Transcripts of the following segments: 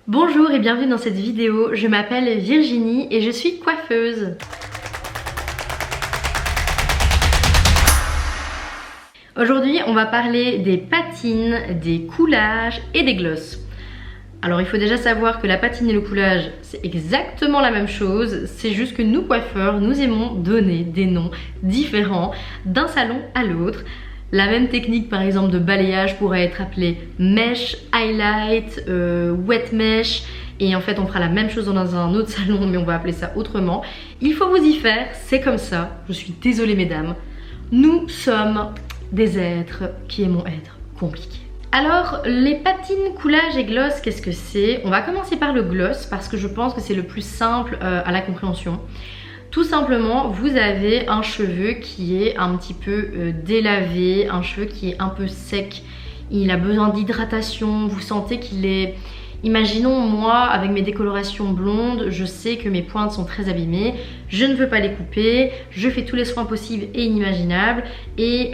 Bonjour et bienvenue dans cette vidéo, je m'appelle Virginie et je suis coiffeuse. Aujourd'hui on va parler des patines, des coulages et des glosses. Alors il faut déjà savoir que la patine et le coulage c'est exactement la même chose, c'est juste que nous coiffeurs nous aimons donner des noms différents d'un salon à l'autre. La même technique par exemple de balayage pourrait être appelée mèche, highlight, wet mesh, et en fait on fera la même chose dans un autre salon mais on va appeler ça autrement. Il faut vous y faire, c'est comme ça, je suis désolée mesdames. Nous sommes des êtres qui aimons être compliqués. Alors les patines, coulage et gloss, qu'est-ce que c'est? On va commencer par le gloss parce que je pense que c'est le plus simple à la compréhension. Tout simplement, vous avez un cheveu qui est un petit peu délavé, un cheveu qui est un peu sec, il a besoin d'hydratation, vous sentez qu'il est... Imaginons moi, avec mes décolorations blondes, je sais que mes pointes sont très abîmées, je ne veux pas les couper, je fais tous les soins possibles et inimaginables et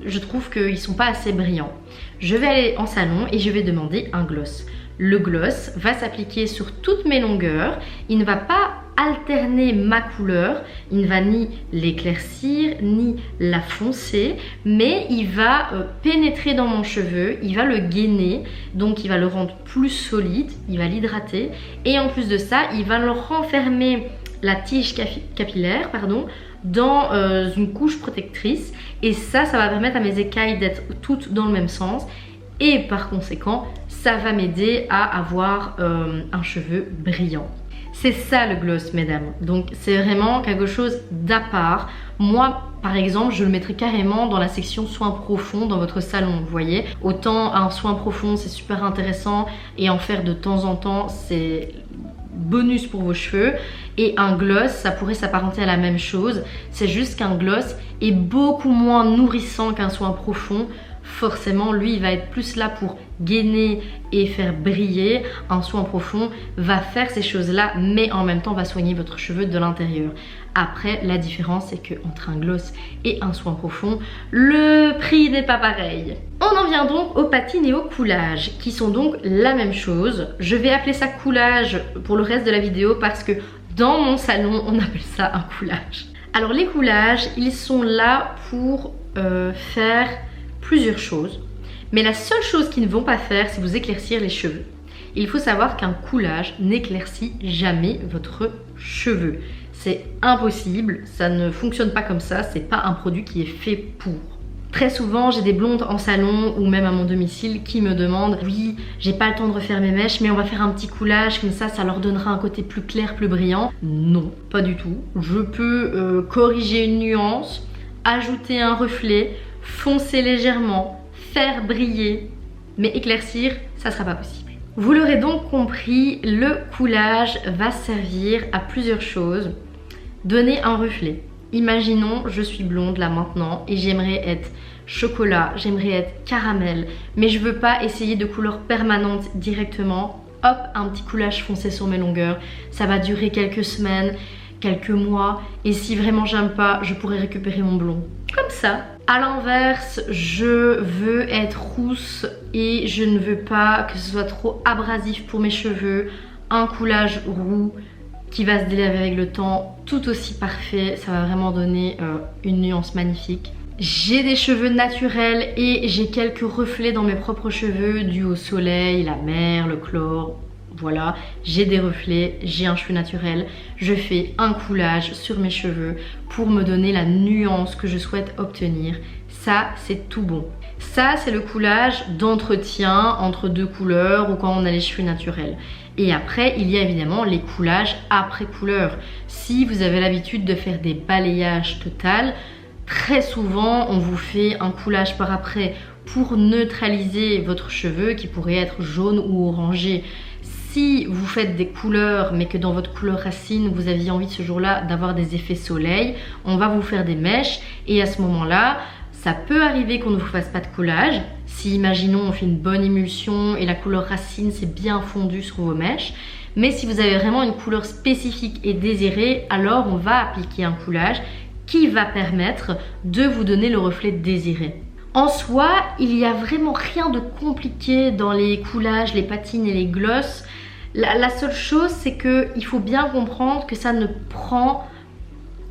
je trouve qu'ils ne sont pas assez brillants. Je vais aller en salon et je vais demander un gloss. Le gloss va s'appliquer sur toutes mes longueurs, il ne va pas alterner ma couleur, il ne va ni l'éclaircir ni la foncer, mais il va pénétrer dans mon cheveu, il va le gainer, donc il va le rendre plus solide, il va l'hydrater et en plus de ça il va le renfermer, la tige capillaire pardon, dans une couche protectrice et ça va permettre à mes écailles d'être toutes dans le même sens et par conséquent ça va m'aider à avoir un cheveu brillant. C'est ça le gloss mesdames, donc c'est vraiment quelque chose d'à part. Moi par exemple je le mettrais carrément dans la section soins profonds dans votre salon, vous voyez. Autant un soin profond c'est super intéressant et en faire de temps en temps c'est bonus pour vos cheveux, et un gloss ça pourrait s'apparenter à la même chose, c'est juste qu'un gloss est beaucoup moins nourrissant qu'un soin profond. Forcément lui il va être plus là pour gainer et faire briller. Un soin profond va faire ces choses là mais en même temps va soigner votre cheveu de l'intérieur. Après la différence c'est que entre un gloss et un soin profond le prix n'est pas pareil. On en vient donc aux patines et au coulage qui sont donc la même chose. Je vais appeler ça coulage pour le reste de la vidéo parce que dans mon salon on appelle ça un coulage. Alors les coulages ils sont là pour faire plusieurs choses, mais la seule chose qu'ils ne vont pas faire c'est vous éclaircir les cheveux. Il faut savoir qu'un coulage n'éclaircit jamais votre cheveu, c'est impossible, ça ne fonctionne pas comme ça, c'est pas un produit qui est fait pour. Très souvent j'ai des blondes en salon ou même à mon domicile qui me demandent oui j'ai pas le temps de refaire mes mèches mais on va faire un petit coulage comme ça leur donnera un côté plus clair, plus brillant. Non, pas du tout, je peux corriger une nuance, ajouter un reflet, foncer légèrement, faire briller, mais éclaircir, ça sera pas possible. Vous l'aurez donc compris, le coulage va servir à plusieurs choses. Donner un reflet. Imaginons, je suis blonde là maintenant et j'aimerais être chocolat, j'aimerais être caramel, mais je veux pas essayer de couleur permanente directement. Hop, un petit coulage foncé sur mes longueurs, ça va durer quelques semaines, quelques mois, et si vraiment j'aime pas, je pourrais récupérer mon blond. Comme ça. À l'inverse, je veux être rousse et je ne veux pas que ce soit trop abrasif pour mes cheveux. Un coulage roux qui va se délaver avec le temps, tout aussi parfait, ça va vraiment donner une nuance magnifique. J'ai des cheveux naturels et j'ai quelques reflets dans mes propres cheveux dus au soleil, la mer, le chlore. Voilà, j'ai des reflets, j'ai un cheveu naturel, je fais un coulage sur mes cheveux pour me donner la nuance que je souhaite obtenir. Ça, c'est tout bon. Ça, c'est le coulage d'entretien entre deux couleurs ou quand on a les cheveux naturels. Et après, il y a évidemment les coulages après couleur. Si vous avez l'habitude de faire des balayages total, très souvent, on vous fait un coulage par après pour neutraliser votre cheveu qui pourrait être jaune ou orangé. Si vous faites des couleurs mais que dans votre couleur racine vous aviez envie de ce jour-là d'avoir des effets soleil, on va vous faire des mèches et à ce moment-là ça peut arriver qu'on ne vous fasse pas de coulage. Si imaginons on fait une bonne émulsion et la couleur racine c'est bien fondu sur vos mèches, mais si vous avez vraiment une couleur spécifique et désirée, alors on va appliquer un coulage qui va permettre de vous donner le reflet désiré. En soi, il n'y a vraiment rien de compliqué dans les coulages, les patines et les glosses. La seule chose, c'est qu'il faut bien comprendre que ça ne prend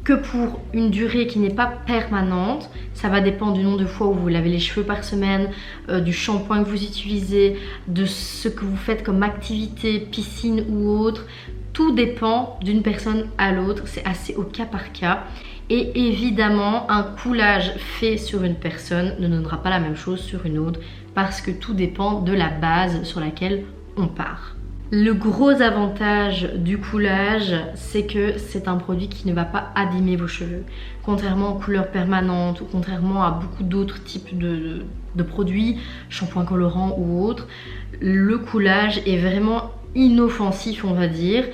que pour une durée qui n'est pas permanente. Ça va dépendre du nombre de fois où vous lavez les cheveux par semaine, du shampoing que vous utilisez, de ce que vous faites comme activité, piscine ou autre. Tout dépend d'une personne à l'autre, c'est assez au cas par cas. Et évidemment, un coulage fait sur une personne ne donnera pas la même chose sur une autre parce que tout dépend de la base sur laquelle on part. Le gros avantage du coulage, c'est que c'est un produit qui ne va pas abîmer vos cheveux. Contrairement aux couleurs permanentes ou contrairement à beaucoup d'autres types de produits, shampoing colorant ou autres, le coulage est vraiment inoffensif, on va dire.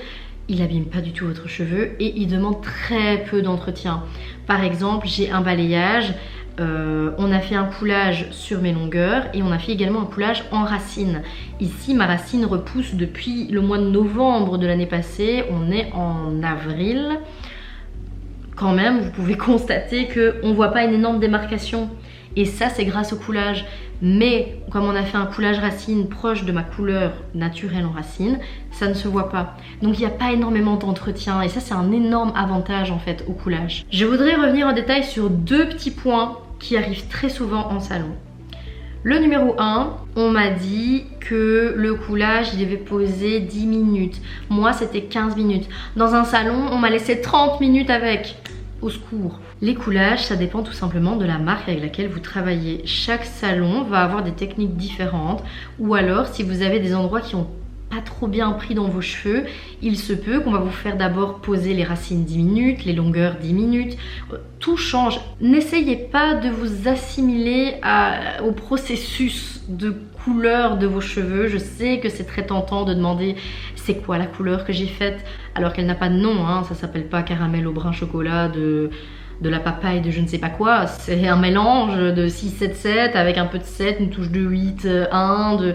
Il n'abîme pas du tout votre cheveu et il demande très peu d'entretien. Par exemple, j'ai un balayage, on a fait un coulage sur mes longueurs et on a fait également un coulage en racine. Ici, ma racine repousse depuis le mois de novembre de l'année passée, on est en avril. Quand même, vous pouvez constater qu'on ne voit pas une énorme démarcation. Et ça, c'est grâce au coulage. Mais comme on a fait un coulage racine proche de ma couleur naturelle en racine, ça ne se voit pas. Donc il n'y a pas énormément d'entretien et ça c'est un énorme avantage en fait au coulage. Je voudrais revenir en détail sur deux petits points qui arrivent très souvent en salon. Le numéro 1, on m'a dit que le coulage il devait poser 10 minutes. Moi c'était 15 minutes. Dans un salon, on m'a laissé 30 minutes avec. Au secours. Les coulages, ça dépend tout simplement de la marque avec laquelle vous travaillez. Chaque salon va avoir des techniques différentes ou alors si vous avez des endroits qui ont pas trop bien pris dans vos cheveux, il se peut qu'on va vous faire d'abord poser les racines 10 minutes, les longueurs 10 minutes, tout change. N'essayez pas de vous assimiler au processus de couleur de vos cheveux. Je sais que c'est très tentant de demander c'est quoi la couleur que j'ai faite alors qu'elle n'a pas de nom, hein. Ça s'appelle pas caramel au brun chocolat de la papaye de je ne sais pas quoi, c'est un mélange de 6-7-7 avec un peu de 7, une touche de 8-1,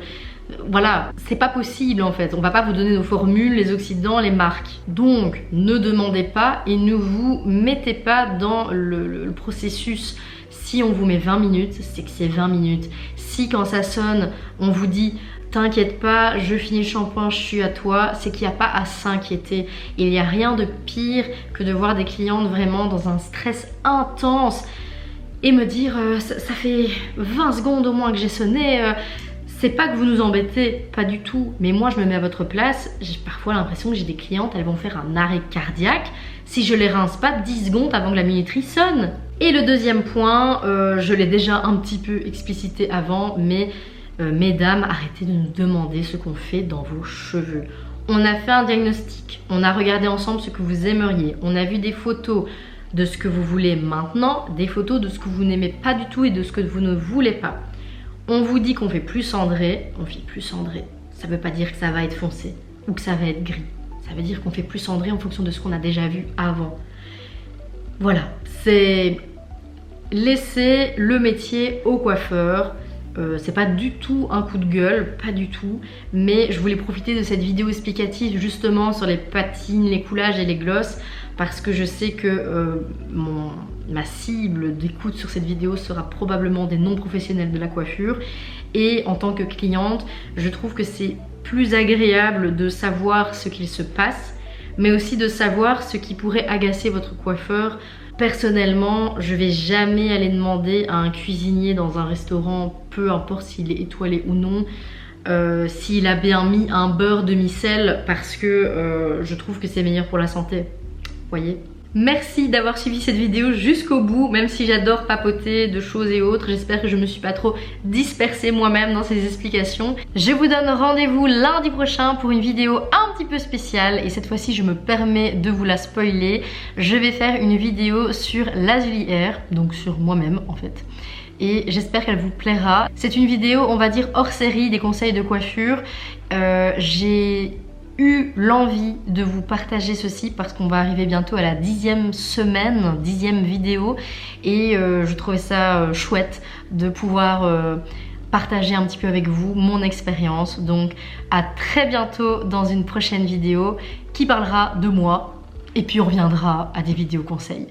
voilà, c'est pas possible en fait, on va pas vous donner nos formules, les oxydants, les marques. Donc ne demandez pas et ne vous mettez pas dans le processus. Si on vous met 20 minutes, c'est que c'est 20 minutes. Si quand ça sonne, on vous dit t'inquiète pas, je finis le shampoing, je suis à toi, c'est qu'il n'y a pas à s'inquiéter. Il n'y a rien de pire que de voir des clientes vraiment dans un stress intense et me dire ça fait 20 secondes au moins que j'ai sonné, c'est pas que vous nous embêtez, pas du tout, mais moi je me mets à votre place, j'ai parfois l'impression que j'ai des clientes, elles vont faire un arrêt cardiaque si je les rince pas 10 secondes avant que la minuterie sonne. Et le deuxième point, je l'ai déjà un petit peu explicité avant, mais mesdames, arrêtez de nous demander ce qu'on fait dans vos cheveux. On a fait un diagnostic, on a regardé ensemble ce que vous aimeriez, on a vu des photos de ce que vous voulez maintenant, des photos de ce que vous n'aimez pas du tout et de ce que vous ne voulez pas. On vous dit qu'on fait plus cendré, on fait plus cendré. Ça veut pas dire que ça va être foncé ou que ça va être gris. Ça veut dire qu'on fait plus cendré en fonction de ce qu'on a déjà vu avant. Voilà, c'est laisser le métier au coiffeur. C'est pas du tout un coup de gueule, pas du tout, mais je voulais profiter de cette vidéo explicative justement sur les patines, les coulages et les glosses parce que je sais que ma cible d'écoute sur cette vidéo sera probablement des non-professionnels de la coiffure et en tant que cliente, je trouve que c'est plus agréable de savoir ce qu'il se passe mais aussi de savoir ce qui pourrait agacer votre coiffeur. Personnellement, je vais jamais aller demander à un cuisinier dans un restaurant, peu importe s'il est étoilé ou non, s'il a bien mis un beurre demi-sel parce que je trouve que c'est meilleur pour la santé. Voyez ? Merci d'avoir suivi cette vidéo jusqu'au bout, même si j'adore papoter de choses et autres. J'espère que je me suis pas trop dispersée moi-même dans ces explications. Je vous donne rendez-vous lundi prochain pour une vidéo un petit peu spéciale et cette fois-ci je me permets de vous la spoiler. Je vais faire une vidéo sur Lazuli Hair, donc sur moi-même en fait. Et j'espère qu'elle vous plaira. C'est une vidéo, on va dire, hors série des conseils de coiffure. J'ai eu l'envie de vous partager ceci parce qu'on va arriver bientôt à la 10e semaine, 10e vidéo et je trouvais ça chouette de pouvoir partager un petit peu avec vous mon expérience. Donc à très bientôt dans une prochaine vidéo qui parlera de moi et puis on reviendra à des vidéos conseils.